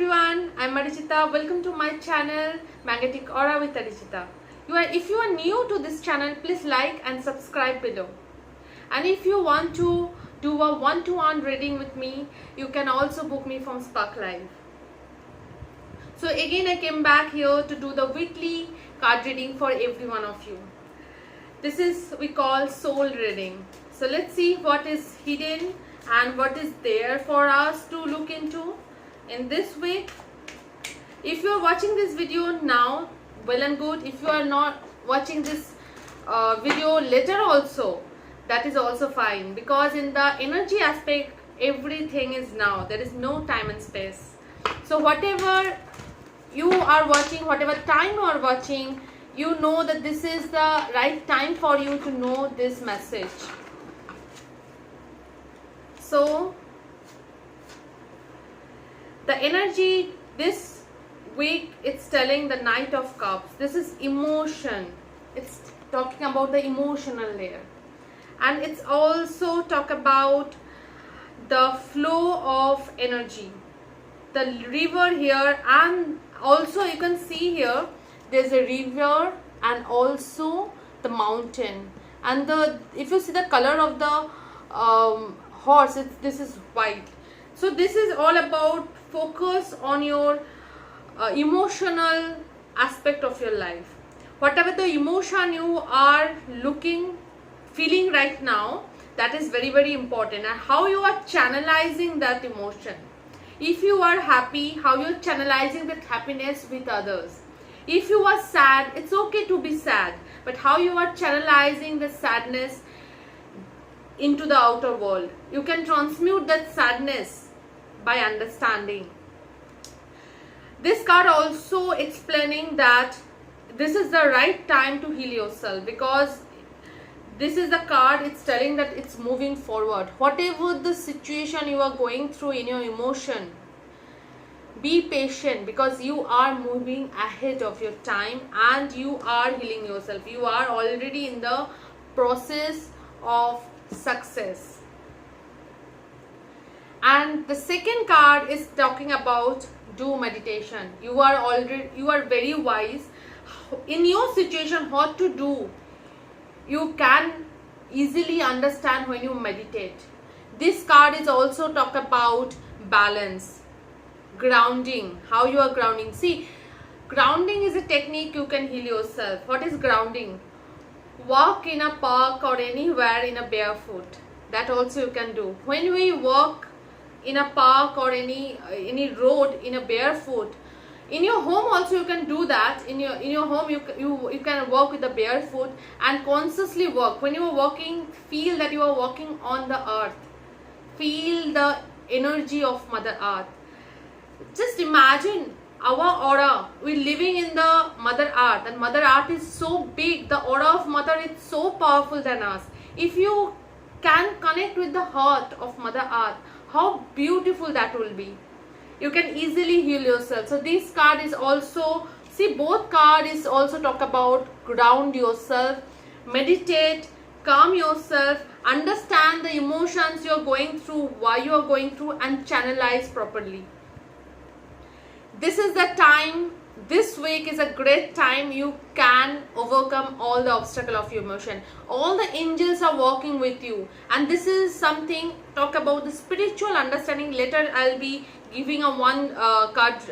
everyone, I'm Arijita. Welcome to my channel Magnetic Aura with Arijita. If you are new to this channel, please like and subscribe below. And if you want to do a one-to-one reading with me, you can also book me from Spark Live. So again, I came back here to do the weekly card reading for every one of you. This is we call soul reading. So let's see what is hidden and what is there for us to look into in this week. If you are watching this video now, well and good. If you are not watching this video later also, that is also fine, because in the energy aspect everything is now. There is no time and space. So whatever you are watching, whatever time you are watching, you know that this is the right time for you to know this message. So the energy this week, it's telling the Knight of Cups. This is emotion. It's talking about the emotional layer, and it's also talk about the flow of energy, the river here, and also you can see here there's a river and also the mountain, and if you see the color of the horse, this is white. So this is all about focus on your emotional aspect of your life. Whatever the emotion you are feeling right now, that is very, very important, and how you are channelizing that emotion. If you are happy, how you are channelizing that happiness with others. If you are sad, it's okay to be sad, but how you are channelizing the sadness into the outer world. You can transmute that sadness by understanding. This card also explaining that this is the right time to heal yourself, because this is the card, it's telling that it's moving forward. Whatever the situation you are going through in your emotion, be patient, because you are moving ahead of your time and you are healing yourself. You are already in the process of success. And the second card is talking about do meditation. You are very wise in your situation. What to do, you can easily understand when you meditate. This card is also talk about balance, grounding, how you are grounding. See, grounding is a technique you can heal yourself. What is grounding? Walk in a park or anywhere in a barefoot. That also you can do. When we walk in a park or any road in a barefoot, in your home also you can do that. In your home you can walk with the barefoot and consciously walk. When you are walking, feel that you are walking on the earth. Feel the energy of Mother Earth. Just imagine our aura. We're living in the Mother Earth, and Mother Earth is so big. The aura of Mother is so powerful than us. If you can connect with the heart of Mother Earth, how beautiful that will be. You can easily heal yourself. So this card is also, see, both cards is also talk about ground yourself, meditate, calm yourself, understand the emotions you're going through, why you are going through, and channelize properly. This is the time. This week is a great time. You can overcome all the obstacle of your emotion. All the angels are working with you, and this is something talk about the spiritual understanding. Later I'll be giving a one card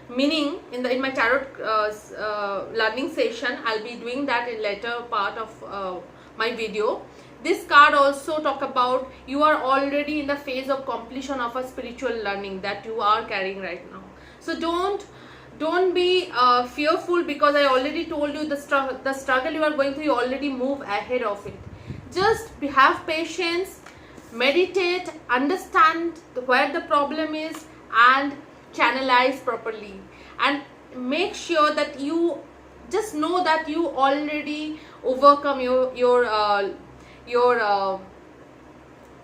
meaning in my tarot learning session. I'll be doing that in later part of my video. This card also talk about you are already in the phase of completion of a spiritual learning that you are carrying right now. So don't be fearful, because I already told you the struggle you are going through, you already move ahead of it. Just have patience, meditate, understand where the problem is, and channelize properly, and make sure that you just know that you already overcome your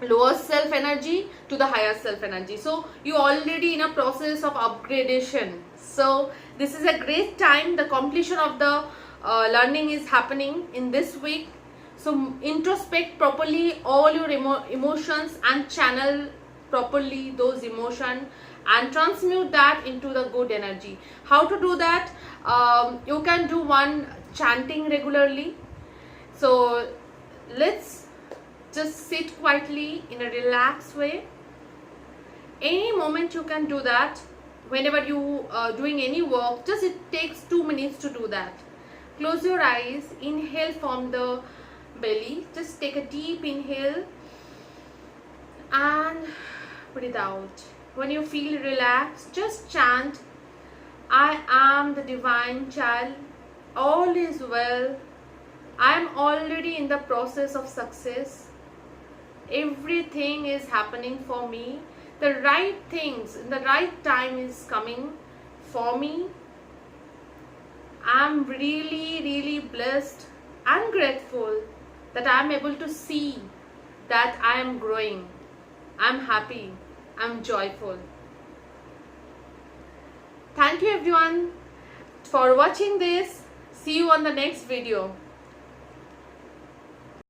lower self energy to the higher self energy. So you already in a process of upgradation. So this is a great time. The completion of the learning is happening in this week. So introspect properly all your emotions and channel properly those emotions, and transmute that into the good energy. How to do that? You can do one chanting regularly. So let's just sit quietly in a relaxed way. Any moment you can do that. Whenever you are doing any work, just it takes 2 minutes to do that. Close your eyes, inhale from the belly, just take a deep inhale and breathe out. When you feel relaxed, just chant, I am the divine child, all is well, I am already in the process of success, everything is happening for me, the right things in the right time is coming for me. I'm really blessed and grateful that I'm able to see that I am growing. I'm happy. I'm joyful. Thank you everyone for watching this. See you on the next video.